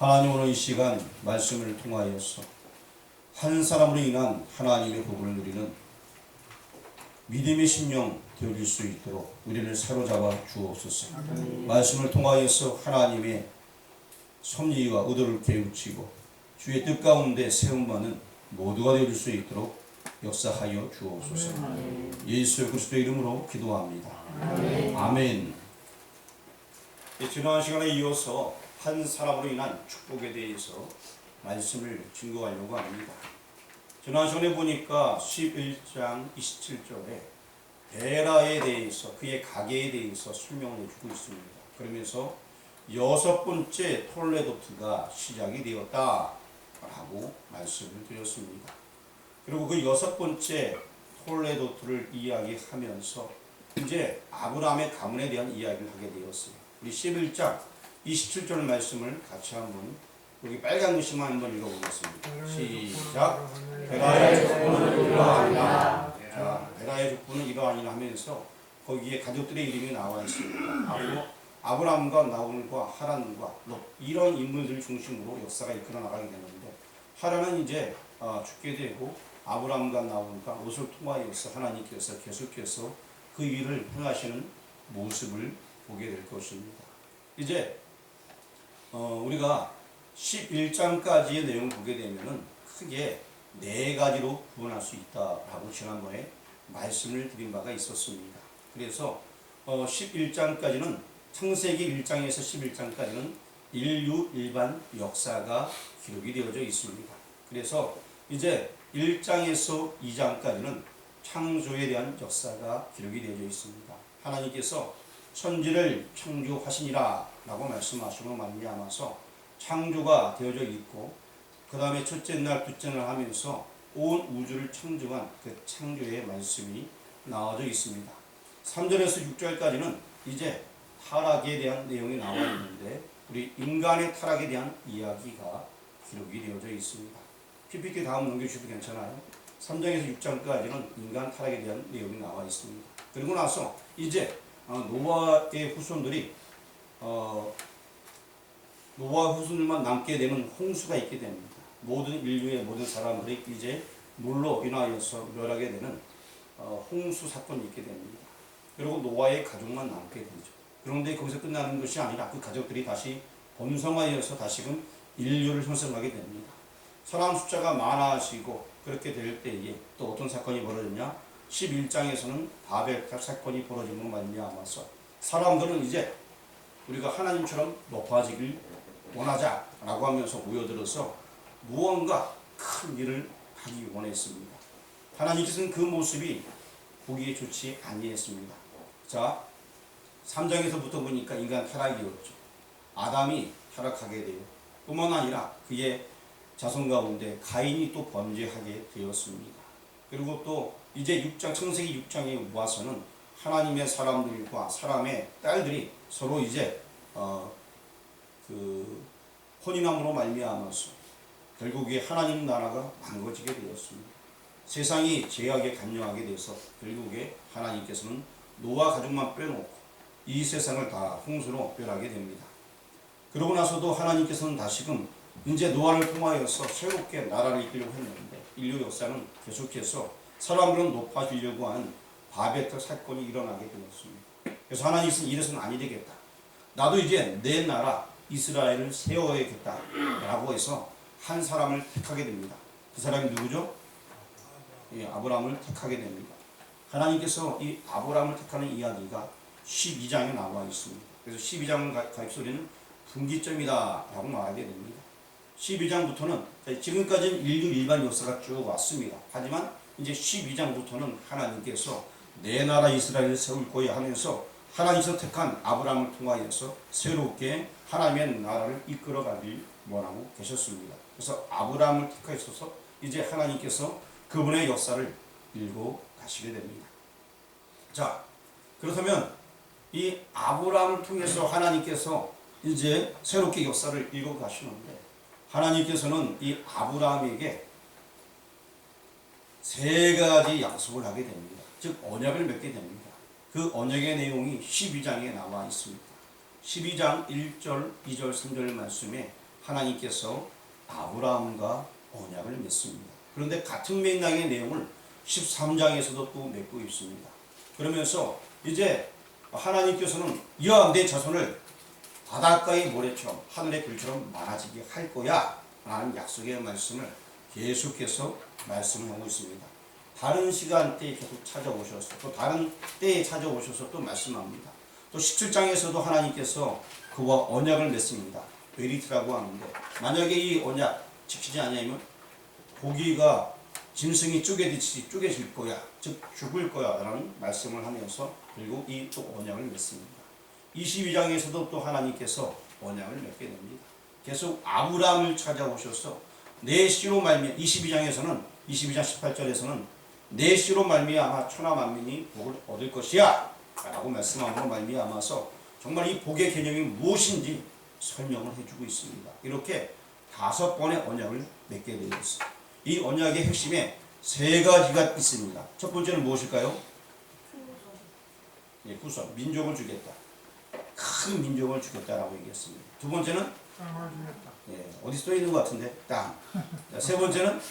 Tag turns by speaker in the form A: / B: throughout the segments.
A: 하나님 오늘 이 시간 말씀을 통하여서 한 사람으로 인한 하나님의 복을 누리는 믿음의 심령 되어질 수 있도록 우리를 사로잡아 주옵소서. 말씀을 통하여서 하나님의 섭리와 의도를 깨우치고 주의 뜻 가운데 세움받는 모두가 되어질 수 있도록 역사하여 주옵소서. 예수 그리스도의 이름으로 기도합니다. 아멘. 지난 시간에 이어서 한 사람으로 인한 축복에 대해서 말씀을 증거하려고 합니다. 지난 시간에 보니까 11장 27절에 베라에 대해서 그의 가계에 대해서 설명을 해주고 있습니다. 그러면서 여섯 번째 톨레도트가 시작이 되었다라고 말씀을 드렸습니다. 그리고 그 여섯 번째 톨레도트를 이야기하면서 이제 아브라함의 가문에 대한 이야기를 하게 되었어요. 우리 11장 27절 말씀을 같이 한번 여기 빨간 글씨만 한번 읽어보겠습니다. 시작. 베라의 족보는 이러하니라. 자, 베라의 족보는 이러하니라 하면서 거기에 가족들의 이름이 나와 있습니다. 아브라함과 나홀과 하란과 롯 이런 인물들 중심으로 역사가 이끌어 나가게 되는데 하란은 이제 죽게 되고 아브라함과 나홀과 롯을 통하여서 하나님께서 계속해서 그 일을 행하시는 모습을 보게 될 것입니다. 이제 우리가 11장까지의 내용을 보게 되면은 크게 네 가지로 구분할 수 있다라고 지난번에 말씀을 드린 바가 있었습니다. 그래서 11장까지는 창세기 1장에서 11장까지는 인류 일반 역사가 기록이 되어져 있습니다. 그래서 이제 1장에서 2장까지는 창조에 대한 역사가 기록이 되어져 있습니다. 하나님께서 천지를 창조하시니라 라고 말씀하시고 말미암아서 창조가 되어져 있고 그 다음에 첫째 날 둘째 날 하면서 온 우주를 창조한 그 창조의 말씀이 나와져 있습니다. 3절에서 6절까지는 이제 타락에 대한 내용이 나와 있는데 우리 인간의 타락에 대한 이야기가 기록이 되어져 있습니다. PPT 다음 넘겨주셔도 괜찮아요. 3장에서 6장까지는 인간 타락에 대한 내용이 나와 있습니다. 그리고 나서 이제 노아의 후손들이 노아 후손들만 남게 되는 홍수가 있게 됩니다. 모든 인류의 모든 사람들이 이제 물로 인하여서 멸하게 되는 홍수 사건이 있게 됩니다. 그리고 노아의 가족만 남게 되죠. 그런데 거기서 끝나는 것이 아니라 그 가족들이 다시 번성하여서 다시금 인류를 형성하게 됩니다. 사람 숫자가 많아지고 그렇게 될 때에 또 어떤 사건이 벌어졌냐? 11장에서는 바벨탑 사건이 벌어짐으로 말미암아서 사람들은 이제 우리가 하나님처럼 높아지길 원하자라고 하면서 모여들어서 무언가 큰 일을 하기 원했습니다. 하나님께서는 그 모습이 보기에 좋지 아니했습니다. 자, 3장에서부터 보니까 인간 타락이었죠. 아담이 타락하게 되어 뿐만 아니라 그의 자손 가운데 가인이 또 범죄하게 되었습니다. 그리고 또 이제 6장 창세기 6장에 와서는 하나님의 사람들과 사람의 딸들이 서로 이제 혼인함으로 말미암아서 결국에 하나님 나라가 망가지게 되었습니다. 세상이 죄악에 간영하게 돼서 결국에 하나님께서는 노아 가족만 빼놓고 이 세상을 다 홍수로 멸하게 됩니다. 그러고 나서도 하나님께서는 다시금 이제 노아를 통하여서 새롭게 나라를 이끌려고 했는데 인류 역사는 계속해서 사람들은 높아지려고 하는 바벨탑 사건이 일어나게 되었습니다. 그래서 하나님께서는 이래서는 아니 되겠다. 나도 이제 내 나라 이스라엘을 세워야겠다 라고 해서 한 사람을 택하게 됩니다. 그 사람이 누구죠? 아브라함을 택하게 됩니다. 하나님께서 이 아브라함을 택하는 이야기가 12장에 나와 있습니다. 그래서 12장을 가입해서 우리는 분기점이다 라고 말하게 됩니다. 12장부터는 지금까지는 인류 일반 역사가 쭉 왔습니다. 하지만 이제 12장부터는 하나님께서 내 나라 이스라엘을 세울 거야 하면서 하나님께서 택한 아브라함을 통하여서 새롭게 하나님의 나라를 이끌어가길 원하고 계셨습니다. 그래서 아브라함을 택하셔서 이제 하나님께서 그분의 역사를 읽고 가시게 됩니다. 자, 그렇다면 이 아브라함을 통해서 하나님께서 이제 새롭게 역사를 읽고 가시는데 하나님께서는 이 아브라함에게 세 가지 약속을 하게 됩니다. 즉 언약을 맺게 됩니다. 그 언약의 내용이 12장에 나와 있습니다. 12장 1절, 2절, 3절 말씀에 하나님께서 아브라함과 언약을 맺습니다. 그런데 같은 맥락의 내용을 13장에서도 또 맺고 있습니다. 그러면서 이제 하나님께서는 이와 내 자손을 바닷가의 모래처럼 하늘의 별처럼 많아지게 할 거야 라는 약속의 말씀을 계속해서 말씀하고 있습니다. 다른 시간대에 계속 찾아오셔서 또 다른 때에 찾아오셔서 또 말씀합니다. 또 17장에서도 하나님께서 그와 언약을 맺습니다. 베리트라고 하는데 만약에 이 언약 지키지 않으면 고기가 짐승이 쪼개듯이 쪼개질 거야, 즉 죽을 거야 라는 말씀을 하면서 그리고 이 또 언약을 맺습니다. 22장에서도 또 하나님께서 언약을 맺게 됩니다. 계속 아브라함을 찾아오셔서 내 씨로 말미암아 22장에서는 22장 18절에서는 내 씨로 말미암아 천하 만민이 복을 얻을 것이야 라고 말씀함으로 말미암아서 정말 이 복의 개념이 무엇인지 설명을 해주고 있습니다. 이렇게 5번의 언약을 맺게 되어 있습니다. 이 언약의 핵심에 3가지가 있습니다. 첫 번째는 무엇일까요? 후손, 민족을 주겠다. 큰 민족을 주겠다라고 얘기했습니다. 두 번째는 어디 써 있는 것 같은데 땅. 세 번째는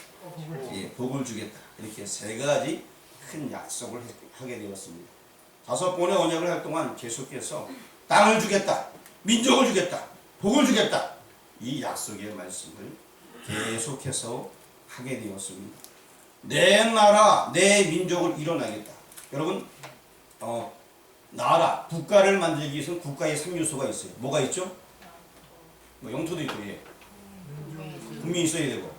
A: 복을 주겠다. 이렇게 3가지 큰 약속을 하게 되었습니다. 5번의 언약을 할 동안 계속해서 땅을 주겠다, 민족을 주겠다, 복을 주겠다. 이 약속의 말씀을 계속해서 하게 되었습니다. 내 나라, 내 민족을 일어나겠다. 여러분, 나라, 국가를 만들기 위해서는 국가의 3요소가 있어요. 뭐가 있죠? 영토도 있고, 국민이 있어야 되고,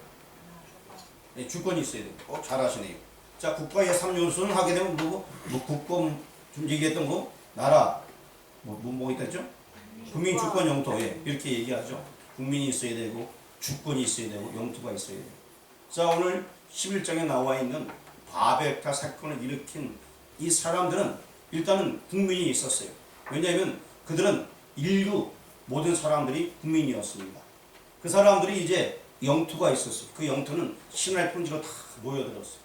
A: 주권이 있어야 되고. 잘하시네요. 자, 국가의 3요소는 하게 되면 뭐고? 국권, 좀 얘기했던 거, 나라, 뭐가 있다죠? 국민, 주권, 영토, 이렇게 얘기하죠. 국민이 있어야 되고, 주권이 있어야 되고, 영토가 있어야 되고. 자, 오늘 11장에 나와 있는 바벨탑 사건을 일으킨 이 사람들은 일단은 국민이 있었어요. 왜냐하면 그들은 인류 모든 사람들이 국민이었습니다. 그 사람들이 이제 영토가 있었어요. 그 영토는 신할 평지로 다 모여들었어요.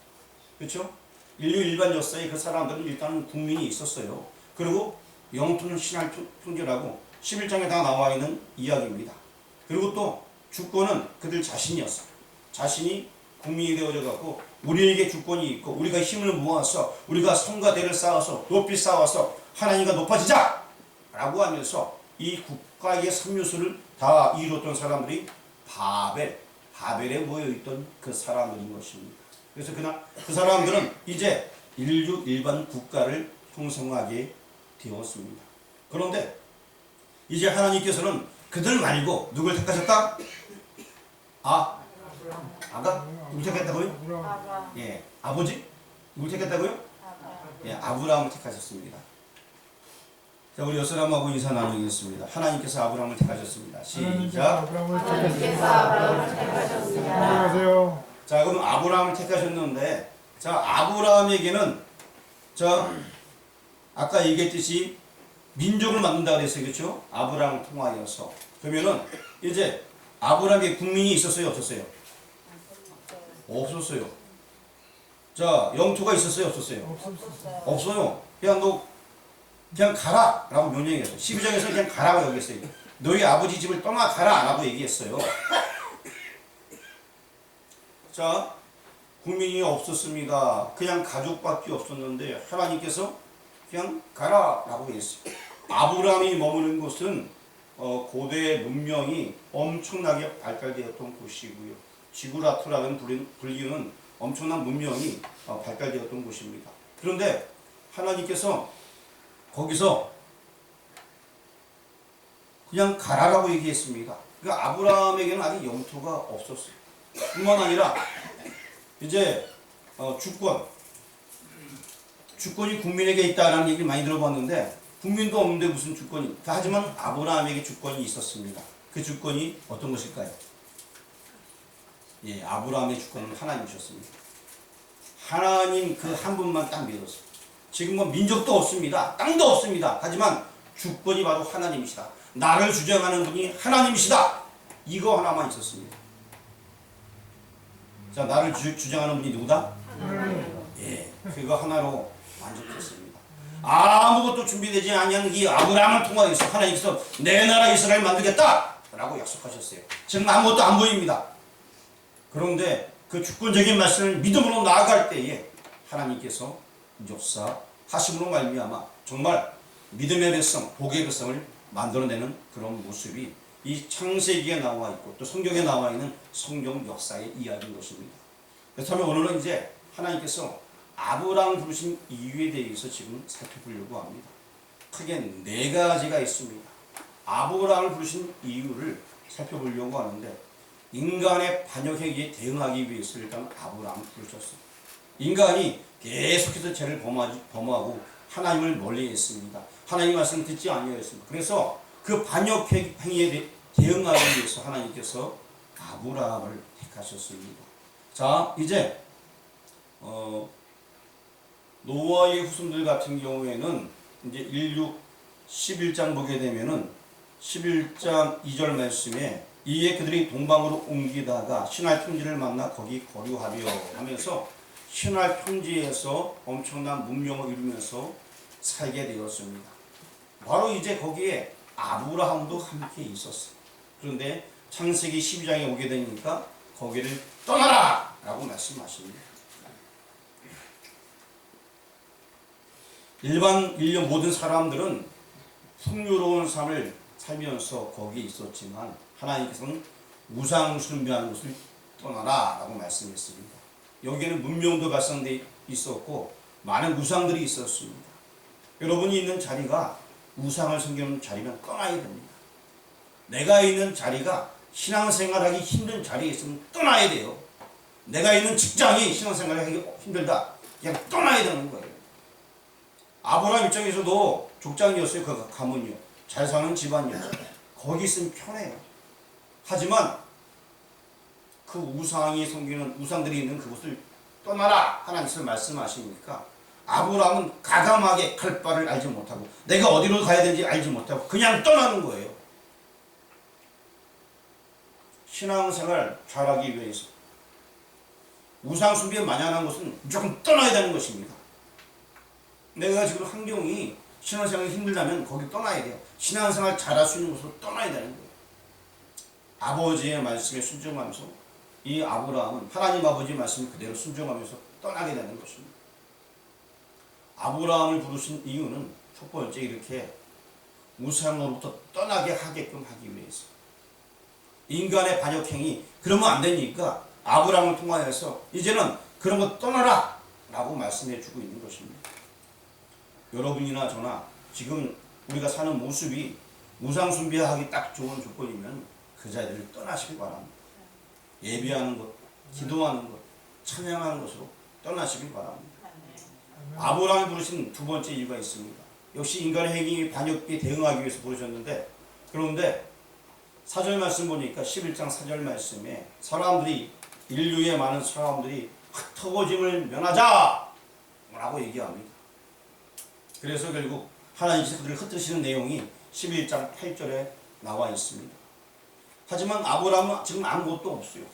A: 그렇죠? 인류 일반 역사에 그 사람들은 일단은 국민이 있었어요. 그리고 영토는 신할 평지라고 11장에 다 나와 있는 이야기입니다. 그리고 또 주권은 그들 자신이었어요. 자신이 국민이 되어져 갖고 우리에게 주권이 있고 우리가 힘을 모아서 우리가 성과 대를 쌓아서 높이 쌓아서 하나님과 높아지자 라고 하면서 이 국가의 3요소를 다 이뤘던 사람들이 바벨에 모여있던 그 사람들인 것입니다. 그래서 그 사람들은 이제 인류 일반 국가를 형성하게 되었습니다. 그런데 이제 하나님께서는 그들 말고 누굴 택하셨다? 아가? 누굴 택했다고요? 아버지? 누굴 택했다고요? 아브라함을 택하셨습니다. 자, 우리 여사람하고 인사 나누겠습니다. 하나님께서 아브라함을 택하셨습니다. 시작.
B: 하나님께서 아브라함을 택하셨습니다.
C: 안녕하세요.
A: 자, 그럼 아브라함을 택하셨는데, 자, 아브라함에게는, 아까 얘기했듯이 민족을 만든다 그랬어요. 그렇죠? 아브라함을 통하여서. 그러면은, 이제, 아브라함의 국민이 있었어요? 없었어요? 없었어요. 자, 영토가 있었어요? 없었어요? 없어요. 그냥 가라! 라고 명령했어요. 12장에서 그냥 가라고 얘기했어요. 너희 아버지 집을 떠나가라! 라고 얘기했어요. 자, 국민이 없었습니다. 그냥 가족밖에 없었는데 하나님께서 그냥 가라! 라고 했어요. 아브라함이 머무는 곳은 고대 문명이 엄청나게 발달되었던 곳이고요. 지구라트라는 불리는 엄청난 문명이 발달되었던 곳입니다. 그런데 하나님께서 거기서 그냥 가라라고 얘기했습니다. 그러니까 아브라함에게는 아직 영토가 없었어요. 뿐만 아니라 이제 주권이 국민에게 있다라는 얘기를 많이 들어봤는데 국민도 없는데 무슨 주권이? 하지만 아브라함에게 주권이 있었습니다. 그 주권이 어떤 것일까요? 아브라함의 주권은 하나님이셨습니다. 하나님 그 한 분만 딱 믿었어요. 지금 민족도 없습니다. 땅도 없습니다. 하지만 주권이 바로 하나님이시다. 나를 주장하는 분이 하나님이시다. 이거 하나만 있었습니다. 자, 나를 주장하는 분이 누구다? 그거 하나로 만족했습니다. 아무것도 준비되지 아니한 이 아브라함을 통하여서 하나님께서 내 나라 이스라엘 만들겠다 라고 약속하셨어요. 지금 아무것도 안 보입니다. 그런데 그 주권적인 말씀을 믿음으로 나아갈 때에 하나님께서 역사하심으로 말미암아 정말 믿음의 백성, 복의 백성을 만들어내는 그런 모습이 이 창세기에 나와 있고 또 성경에 나와 있는 성경 역사의 이야기인 것입니다. 그렇다면 오늘은 이제 하나님께서 아브라함을 부르신 이유에 대해서 지금 살펴보려고 합니다. 크게 네 가지가 있습니다. 아브라함을 부르신 이유를 살펴보려고 하는데, 인간의 반역행위에 대응하기 위해서 일단 아브라함을 부르셨어요. 인간이 계속해서 죄를 범하고 하나님을 멀리했습니다. 하나님 말씀을 듣지 아니하였습니다. 그래서 그 반역행위에 대응하기 위해서 하나님께서 아브라함을 택하셨습니다. 자, 이제 노아의 후손들 같은 경우에는 이제 인류 11장 보게 되면은 11장 2절 말씀에 이에 그들이 동방으로 옮기다가 신할 평지를 만나 거기 거류하려 하면서 신할 평지에서 엄청난 문명을 이루면서 살게 되었습니다. 바로 이제 거기에 아브라함도 함께 있었어요. 그런데 창세기 12장에 오게 되니까 거기를 떠나라! 라고 말씀하십니다. 인류 모든 사람들은 풍요로운 삶을 살면서 거기에 있었지만 하나님께서는 우상 숭배하는 것을 떠나라 라고 말씀했습니다. 여기에는 문명도 발생돼 있었고 많은 우상들이 있었습니다. 여러분이 있는 자리가 우상을 섬기는 자리면 떠나야 됩니다. 내가 있는 자리가 신앙생활하기 힘든 자리에 있으면 떠나야 돼요. 내가 있는 직장이 신앙생활하기 힘들다. 그냥 떠나야 되는 거예요. 아브라함 입장에서도 족장이었어요. 그 가문이요. 잘 사는 집안이요. 거기 있으면 편해요. 하지만 그 우상이 섬기는 우상들이 있는 그곳을 떠나라 하나님께서 말씀하시니까 아브라함은 가감하게 갈 바를 알지 못하고 내가 어디로 가야 되는지 알지 못하고 그냥 떠나는 거예요. 신앙생활 잘하기 위해서 우상 숭배에 만연한 것은 무조건 떠나야 되는 것입니다. 내가 지금 환경이 신앙생활이 힘들다면 거기 떠나야 돼요. 신앙생활 잘할 수 있는 곳으로 떠나야 되는 거예요. 아버지의 말씀에 순종하면서 이 아브라함은 하나님 아버지 말씀을 그대로 순종하면서 떠나게 되는 것입니다. 아브라함을 부르신 이유는 첫 번째 이렇게 우상으로부터 떠나게 하게끔 하기 위해서. 인간의 반역행위 그러면 안 되니까 아브라함을 통하여서 이제는 그런 거 떠나라 라고 말씀해 주고 있는 것입니다. 여러분이나 저나 지금 우리가 사는 모습이 우상 숭배하기 딱 좋은 조건이면 그 자리를 떠나시기 바랍니다. 예배하는 것, 기도하는 것, 찬양하는 것으로 떠나시기 바랍니다. 아브라함을 부르신 두 번째 이유가 있습니다. 역시 인간의 행위 반역에 대응하기 위해서 부르셨는데, 그런데 사절 말씀 보니까 11장 4절 말씀에 사람들이 인류의 많은 사람들이 흩어짐을 면하자 라고 얘기합니다. 그래서 결국 하나님께서 그들을 흩으시는 내용이 11장 8절에 나와 있습니다. 하지만 아브라함은 지금 아무것도 없어요.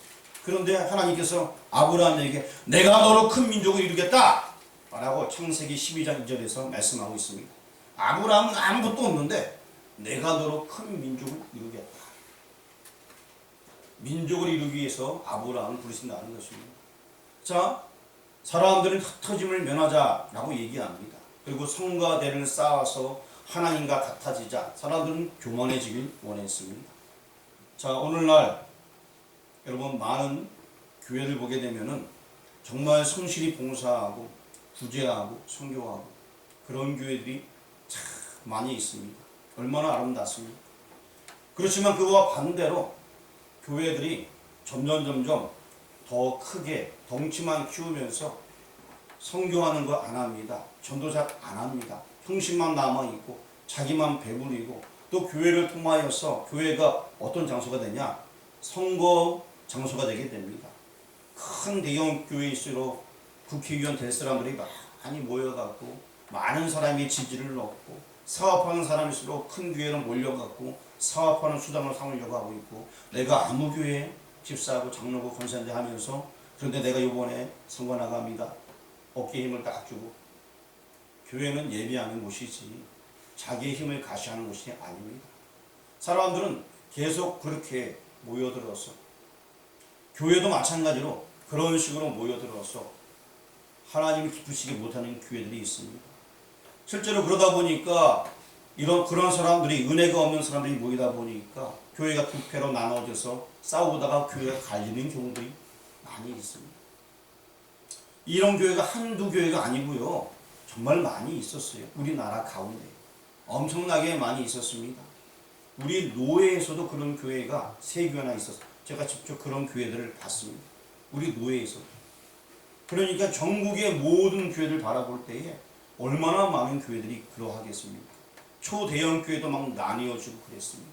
A: 그런데 하나님께서 아브라함에게 내가 너로 큰 민족을 이루겠다 라고 창세기 12장 2절에서 말씀하고 있습니다. 아브라함은 아무것도 없는데 내가 너로 큰 민족을 이루겠다. 민족을 이루기 위해서 아브라함을 부르신다는 것입니다. 자, 사람들은 흩어짐을 면하자라고 얘기합니다. 그리고 성과 대를 쌓아서 하나님과 같아지자. 사람들은 교만해지길 원했습니다. 자, 오늘날 여러분 많은 교회를 보게 되면은 정말 성실히 봉사하고 구제하고 선교하고 그런 교회들이 참 많이 있습니다. 얼마나 아름답습니까? 그렇지만 그와 반대로 교회들이 점점 더 크게 덩치만 키우면서 선교하는 거 안 합니다. 전도자 안 합니다. 형식만 남아있고 자기만 배부리고 또 교회를 통하여서 교회가 어떤 장소가 되냐? 선거 장소가 되게 됩니다. 큰 대형 교회일수록 국회의원 될 사람들이 많이 모여갖고 많은 사람이 지지를 얻고 사업하는 사람일수록 큰 교회는 몰려갖고 사업하는 수단을 삼으려고 하고 있고 내가 아무 교회 집사하고 장로고 권사인데 하면서 그런데 내가 이번에 선거 나갑니다. 어깨에 힘을 딱 주고 교회는 예배하는 곳이지 자기의 힘을 가시하는 곳이 아닙니다. 사람들은 계속 그렇게 모여들어서 교회도 마찬가지로 그런 식으로 모여들어서 하나님을 기쁘시게 못하는 교회들이 있습니다. 실제로 그러다 보니까 그런 사람들이 은혜가 없는 사람들이 모이다 보니까 교회가 두 패로 나눠져서 싸우다가 교회가 갈리는 경우들이 많이 있습니다. 이런 교회가 한두 교회가 아니고요. 정말 많이 있었어요. 우리나라 가운데 엄청나게 많이 있었습니다. 우리 노예에서도 그런 교회가 3교회나 있었어요. 제가 직접 그런 교회들을 봤습니다. 우리 노예에서. 그러니까 전국의 모든 교회를 바라볼 때에 얼마나 많은 교회들이 그러하겠습니까? 초대형 교회도 막 나뉘어지고 그랬습니다.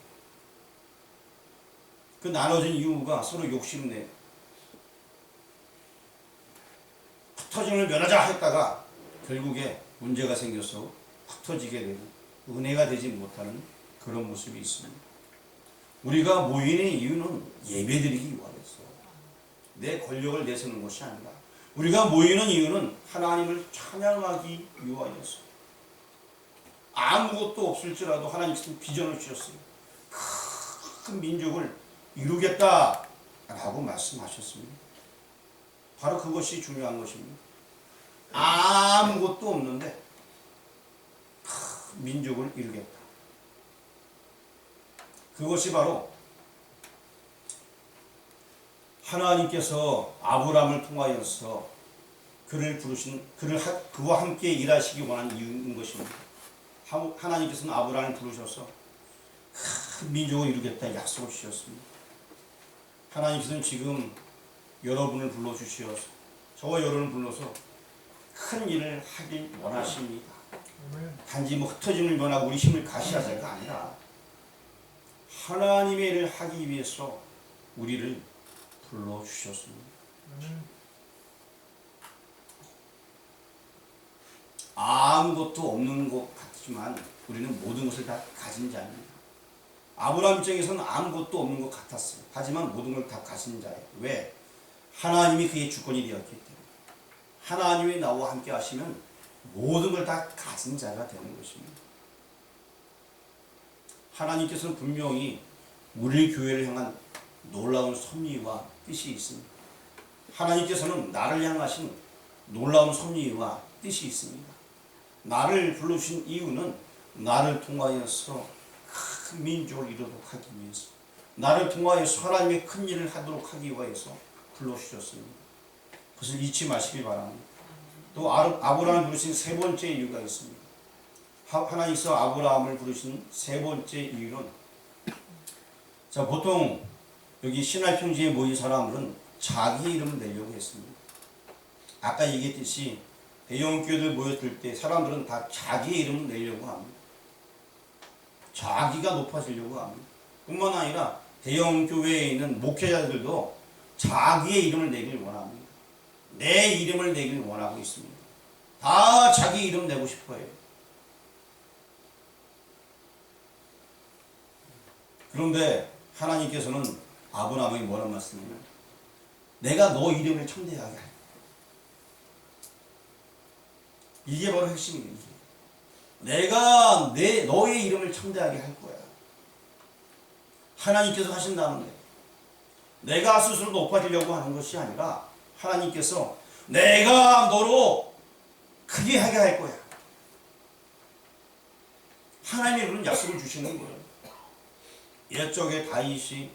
A: 그 나눠진 이유가 서로 욕심내 흩어짐을 면하자 했다가 결국에 문제가 생겨서 흩어지게 되고 은혜가 되지 못하는 그런 모습이 있습니다. 우리가 모이는 이유는 예배드리기 위해서 내 권력을 내세우는 것이 아니라 우리가 모이는 이유는 하나님을 찬양하기 위하여서 아무것도 없을지라도 하나님께서 비전을 주셨어요. 큰 민족을 이루겠다라고 말씀하셨습니다. 바로 그것이 중요한 것입니다. 아무것도 없는데 큰 민족을 이루겠다. 그것이 바로 하나님께서 아브라함을 통하여서 그와 함께 일하시기 원하는 이유인 것입니다. 하나님께서는 아브라함을 부르셔서 큰 민족을 이루겠다 약속을 주셨습니다. 하나님께서는 지금 여러분을 불러주시어서 저와 여러분을 불러서 큰 일을 하길 원하십니다. 단지 흩어짐을 면하고 우리 힘을 가시하자가 아니라 하나님의 일을 하기 위해서 우리를 불러주셨습니다. 아무것도 없는 것 같지만 우리는 모든 것을 다 가진 자입니다. 아브라함 입장에서는 아무것도 없는 것 같았어요. 하지만 모든 걸 다 가진 자예요. 왜? 하나님이 그의 주권이 되었기 때문에. 하나님이 나와 함께 하시면 모든 걸 다 가진 자가 되는 것입니다. 하나님께서는 분명히 우리 교회를 향한 놀라운 섭리와 뜻이 있습니다. 하나님께서는 나를 향하신 놀라운 섭리와 뜻이 있습니다. 나를 불러주신 이유는 나를 통하여서 큰 민족을 이루도록 하기 위해서, 나를 통하여서 하나님의 큰 일을 하도록 하기 위해서 불러주셨습니다. 그것을 잊지 마시기 바랍니다. 또 아브라함을 부르신 3번째 이유가 있습니다. 하나님께서 아브라함을 부르신 3번째 이유는, 자, 보통 여기 신할 평지에 모인 사람들은 자기 이름을 내려고 했습니다. 아까 얘기했듯이 대형 교회들 모였을 때 사람들은 다 자기 이름을 내려고 합니다. 자기가 높아지려고 합니다. 뿐만 아니라 대형 교회에 있는 목회자들도 자기의 이름을 내길 원합니다. 내 이름을 내길 원하고 있습니다. 다 자기 이름 내고 싶어요. 그런데 하나님께서는 아브라함에게 뭐라고 말씀하냐면, 내가 너 이름을 청대하게 할 거야. 이게 바로 핵심이에요. 내가 너의 이름을 청대하게 할 거야. 하나님께서 하신다는데 내가 스스로 높아지려고 하는 것이 아니라 하나님께서 내가 너로 크게 하게 할 거야. 하나님이 그런 약속을 주시는 거예요. 옛적에 다윗이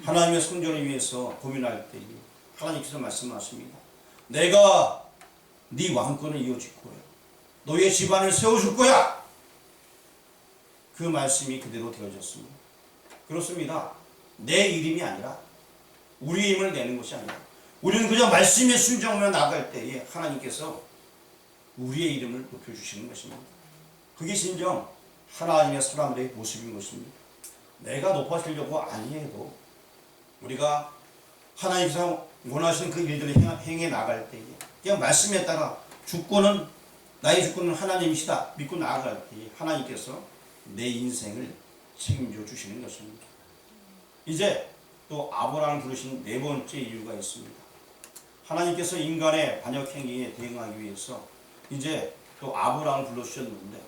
A: 하나님의 성전을 위해서 고민할 때 하나님께서 말씀하십니다. 내가 네 왕권을 이어줄 거야. 너의 집안을 세워줄 거야. 그 말씀이 그대로 되어졌습니다. 그렇습니다. 내 이름이 아니라 우리 이름을 내는 것이 아니라 우리는 그저 말씀에 순종하며 나갈 때에 하나님께서 우리의 이름을 높여주시는 것입니다. 그게 진정 하나님의 사람들의 모습인 것입니다. 내가 높아지려고 아니해도 우리가 하나님께서 원하시는 그 일들을 행해 나갈 때에 그냥 말씀에 따라 나의 주권은 하나님이시다 믿고 나아갈 때에 하나님께서 내 인생을 책임져 주시는 것입니다. 이제 또 아브라함을 부르신 4번째 이유가 있습니다. 하나님께서 인간의 반역 행위에 대응하기 위해서 이제 또 아브라함을 불러주셨는데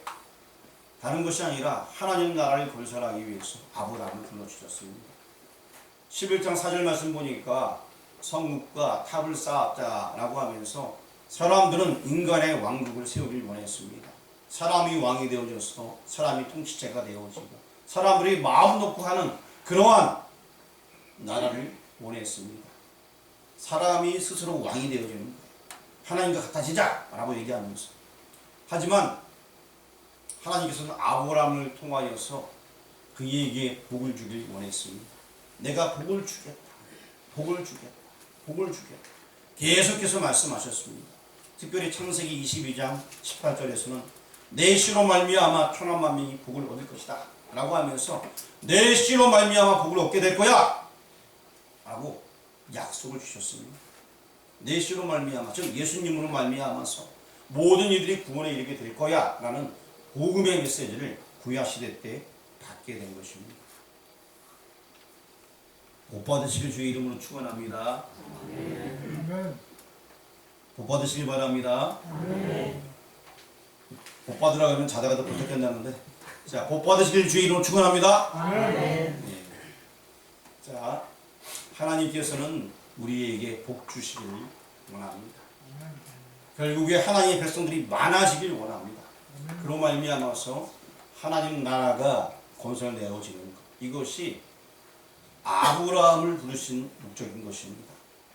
A: 다른 것이 아니라 하나님 나라를 건설하기 위해서 아브라함을 불러주셨습니다. 11장 4절 말씀 보니까 성읍과 탑을 쌓았다라고 하면서 사람들은 인간의 왕국을 세우길 원했습니다. 사람이 왕이 되어져서 사람이 통치자가 되어지고 사람들이 마음 놓고 하는 그러한 나라를 원했습니다. 사람이 스스로 왕이 되어지는 거예요. 하나님과 같아지자라고 얘기하면서. 하지만 하나님께서는 아브라함을 통하여서 그에게 복을 주길 원했습니다. 내가 복을 주겠다. 복을 주겠다. 복을 주겠다. 계속해서 말씀하셨습니다. 특별히 창세기 22장 18절에서는 내 씨로 말미암아 천한 만민이 복을 얻을 것이다 라고 하면서 내 씨로 말미암아 복을 얻게 될 거야 라고 약속을 주셨습니다. 내 씨로 말미암아, 즉 예수님으로 말미암아서 모든 이들이 구원에 이르게 될 거야 라는 복음의 메시지를 구약시대 때 받게 된 것입니다. 복 받으시길 주의 이름으로 축원합니다. 복 받으시길 바랍니다. 복 받으라고 하면 자다가 더 부탁된다는데, 자, 복 받으시길 주의 이름으로 축원합니다. 예. 자, 하나님께서는 우리에게 복 주시길 원합니다. 결국에 하나님의 백성들이 많아지길 원합니다. 그로 말미암아서 하나님 나라가 건설되어지는 것, 이것이 아브라함을 부르신 목적인 것입니다.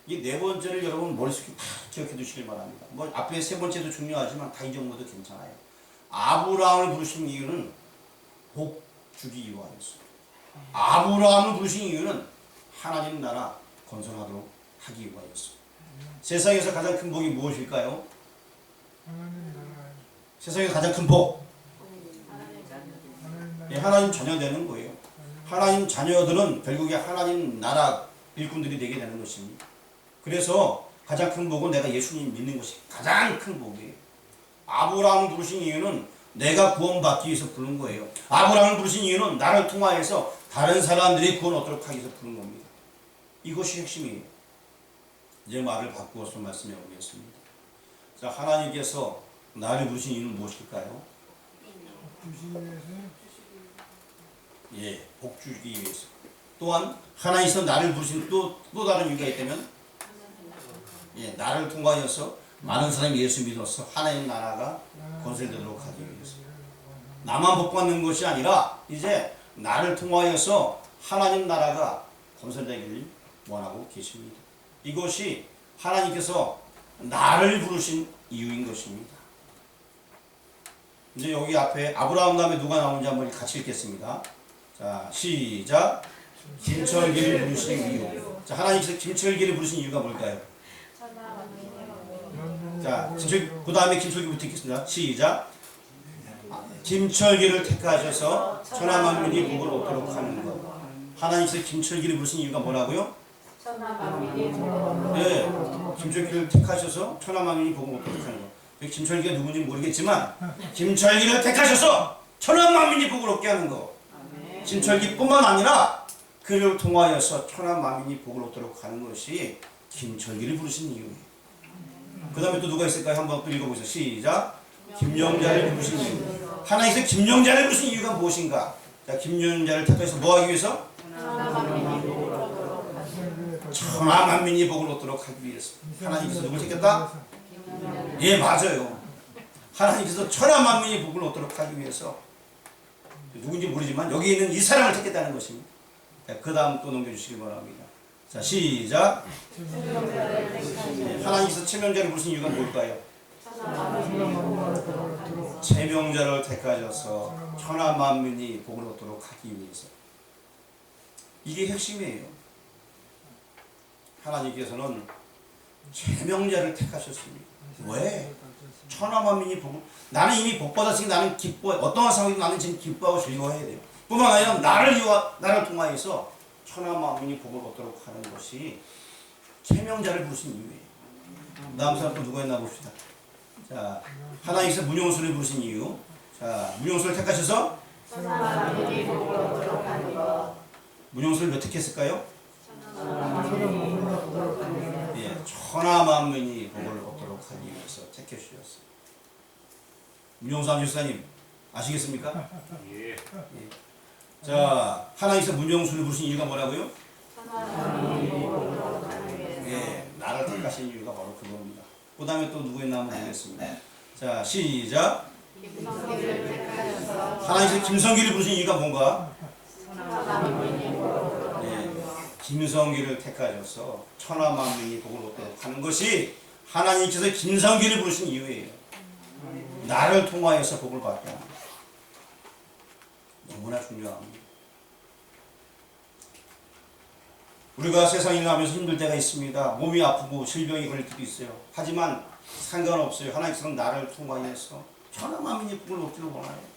A: 이 네 번째를 여러분 머릿속에 다 기억해 두시길 바랍니다. 뭐 앞에 세 번째도 중요하지만 다 잊어먹어도 괜찮아요. 아브라함을 부르신 이유는 복 주기 위하였습니다. 아브라함을 부르신 이유는 하나님 나라 건설하도록 하기 위하였습니다. 세상에서 가장 큰 복이 무엇일까요? 세상에서 가장 큰 복, 하나님 자녀 되는 거예요. 하나님 자녀들은 결국에 하나님 나라 일꾼들이 되게 되는 것입니다. 그래서 가장 큰 복은 내가 예수님 믿는 것이 가장 큰 복이에요. 아브라함을 부르신 이유는 내가 구원받기 위해서 부른 거예요. 아브라함을 부르신 이유는 나를 통하여서 다른 사람들이 구원 얻도록 하기 위해서 부른 겁니다. 이것이 핵심이에요. 이제 말을 바꾸어서 말씀해 보겠습니다. 자, 하나님께서 나를 부르신 이유는 무엇일까요? 예, 복 주기 위해서. 또한 하나님께서 나를 부르신 또 다른 이유가 있다면, 예, 나를 통하여서 많은 사람이 예수 믿어서 하나님 나라가 건설되도록 하기 위해서. 나만 복 받는 것이 아니라 이제 나를 통하여서 하나님 나라가 건설되기를 원하고 계십니다. 이것이 하나님께서 나를 부르신 이유인 것입니다. 이제 여기 앞에 아브라함 다음에 누가 나오는지 한번 같이 읽겠습니다. 자, 시작. 김철기를 부르신 이유. 자, 하나님께서 김철기를 부르신 이유가 뭘까요? 자, 그 다음에 김철기부터 읽겠습니다. 시작. 김철기를 택하셔서 천하 만민이 복을 얻도록 하는 것. 하나님께서 김철기를 부르신 이유가 뭐라고요? 네, 김철기를 택하셔서 천하 만민이 복을 얻도록 하는 것. 김철기가 누군지 모르겠지만 김철기를 택하셔서 천하 만민이 복을 얻게 하는 것. 김철기뿐만 아니라 그를 통하여서 천하 만민이 복을 얻도록 하는 것이 김철기를 부르신 이유예요. 그 다음에 또 누가 있을까요? 한번 또 읽어보세요. 시작. 김영자를 부르신 이유. 하나님께서 김영자를 부르신 이유가 무엇인가? 자, 김영자를 택해서 뭐 하기 위해서? 천하 만민이 복을 얻도록 하기 위해서. 하나님께서 누굴 택했다? 예, 맞아요. 하나님께서 천하 만민이 복을 얻도록 하기 위해서 누군지 모르지만 여기 있는 이 사람을 택했다는 것입니다. 그 다음 또 넘겨주시기 바랍니다. 자, 시작. 하나님께서 체명자를 부르신 이유가 뭘까요? 체명자를 택하셔서 천하 만민이 복을 얻도록 하기 위해서. 이게 핵심이에요. 하나님께서는 체명자를 택하셨습니다. 왜? 천하 만민이 복을, 나는 이미 복 받았으니 나는 기뻐, 어떠한 상황이든 나는 지금 기뻐하고 즐거워해야 돼요. 뿐만 아니라 나를 통하여서 천하 만민이 복을 얻도록 하는 것이 체명자를 부르신 이유예요. 다음 사람 또 누가 있나 봅시다. 자, 하나님께서 문용수를 부르신 이유. 자, 문용수를 택하셔서 문용수를 몇 택했을까요? 예, 천하 만민이 복을 얻도록 하기 위해서 택해 주셨어요. 문용수 안주사님, 아시겠습니까?
C: 예.
A: 자, 하나님께서 문정수를 부르신 이유가 뭐라고요? 예, 나를 택하신 이유가 바로 그겁니다. 그 다음에 또 누구 있나 한번 보겠습니다. 자, 시작. 하나님께서 김성기를 부르신 이유가 뭔가? 예, 김성기를 택하셔서 천하만민이 복을 얻도록 하는 것이 하나님께서 김성기를 부르신 이유예요. 나를 통하여서 복을 받게 합니다. 너무나 중요합니다. 우리가 세상에 나가면서 힘들 때가 있습니다. 몸이 아프고 질병이 걸릴 때도 있어요. 하지만 상관없어요. 하나님께서는 나를 통하여서 천하만민이 복을 얻기를 원해요.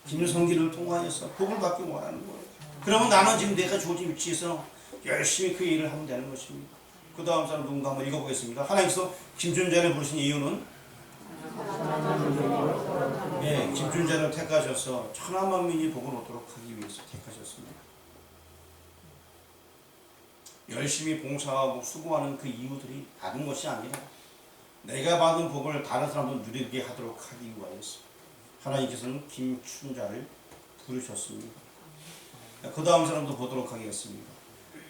A: 김성기를 통하여서 복을 받기 원하는 거예요. 그러면 나는 지금 내가 주어진 위치에서 열심히 그 일을 하면 되는 것입니다. 그 다음 사람 누군가 한번 읽어보겠습니다. 하나님께서 김준자를 부르신 이유는 예, 김준자를 택하셔서 천하만민이 복을 얻도록 하기 위해서 택하셨습니다. 열심히 봉사하고 수고하는 그 이유들이 다른 것이 아니라 내가 받은 복을 다른 사람도 누리게 하도록 하기 위하여서 하나님께서는 김춘자를 부르셨습니다. 그 다음 사람도 보도록 하겠습니다.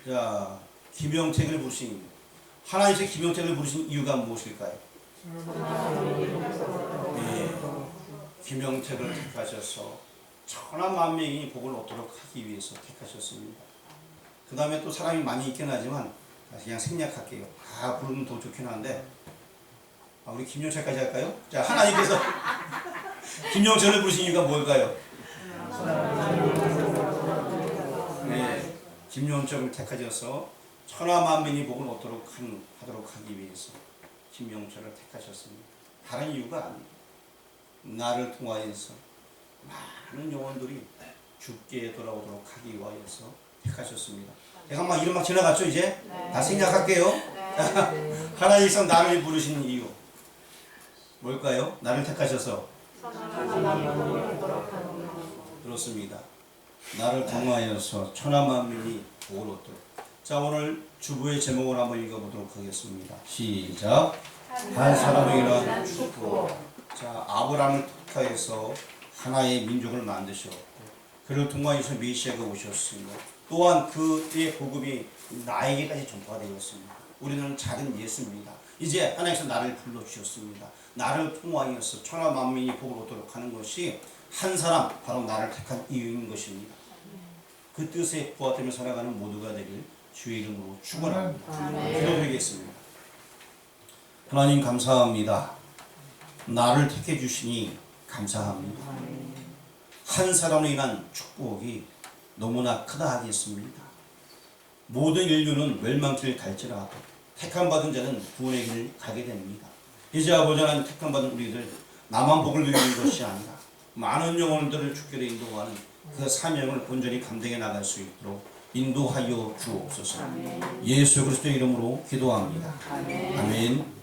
A: 자, 김영택을 부르신 이유. 하나님께서 김영택을 부르신 이유가 무엇일까요? 예, 김영택을 택하셔서 천하만민이 복을 얻도록 하기 위해서 택하셨습니다. 그 다음에 또 사람이 많이 있긴 하지만 그냥 생략할게요. 다 부르면 더 좋긴 한데 우리 김영철까지 할까요? 자, 하나님께서 김영철을 부르신 이유가 뭘까요? 네, 김영철을 택하셔서 천하만민이 복을 얻도록 하도록 하기 위해서 김영철을 택하셨습니다. 다른 이유가 아닙니다. 나를 통하여서 많은 영혼들이 주께 돌아오도록 하기 위하여서 택하셨습니다. 제가 막 이름 막 지나갔죠 이제?
B: 네.
A: 다 생략할게요.
B: 네.
A: 하나님께서 나를 부르신 이유 뭘까요? 나를 택하셔서 그렇습니다. 나를 통하여서 천하만민이 복을 얻도록. 자, 오늘 주부의 제목을 한번 읽어보도록 하겠습니다. 시작. 한 사람에게 일어난 축복. 자, 아브라함을 택하여서 하나의 민족을 만드셨고 그를 통하여서 메시아가 오셨습니다. 또한 그의 복음이 나에게까지 전파가 되었습니다. 우리는 작은 예수입니다. 이제 하나님께서 나를 불러주셨습니다. 나를 통하여서 천하만민이 복을 얻도록 하는 것이 한 사람, 바로 나를 택한 이유인 것입니다. 그 뜻에 부합되며 살아가는 모두가 되길 주의 이름으로 축원합니다. 기도드리겠습니다. 하나님 감사합니다. 나를 택해 주시니 감사합니다. 한 사람으로 인한 축복이 너무나 크다 하겠습니다. 모든 인류는 멸망길을 갈지라도 택함받은 자는 구원의 길을 가게 됩니다. 이제 아버지 하나님 택함받은 우리들 나만 복을 누리는 것이 아니라 많은 영혼들을 주께로 인도하는 그 사명을 온전히 감당해 나갈 수 있도록 인도하여 주옵소서. 예수 그리스도의 이름으로 기도합니다. 아멘.